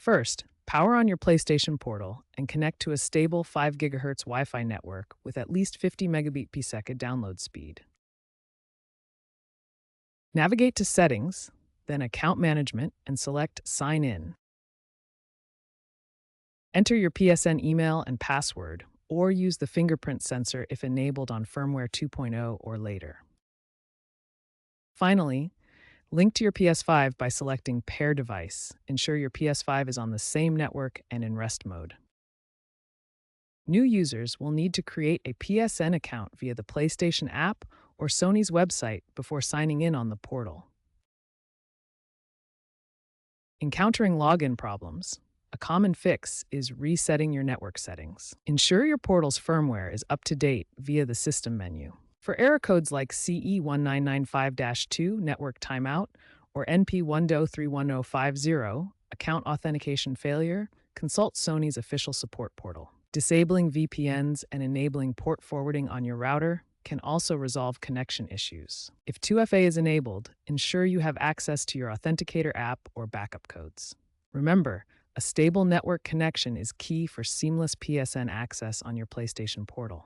First, power on your PlayStation Portal and connect to a stable 5 GHz Wi Fi network with at least 50 megabit per second download speed. Navigate to Settings, then Account Management, and select Sign In. Enter your PSN email and password, or use the fingerprint sensor if enabled on firmware 2.0 or later. Finally, link to your PS5 by selecting Pair Device. Ensure your PS5 is on the same network and in rest mode. New users will need to create a PSN account via the PlayStation app or Sony's website before signing in on the portal. Encountering login problems, a common fix is resetting your network settings. Ensure your portal's firmware is up to date via the System menu. For error codes like CE1995-2 network timeout or NP1do31050 account authentication failure, consult Sony's official support portal. Disabling VPNs and enabling port forwarding on your router can also resolve connection issues. If 2FA is enabled, ensure you have access to your Authenticator app or backup codes. Remember, a stable network connection is key for seamless PSN access on your PlayStation Portal.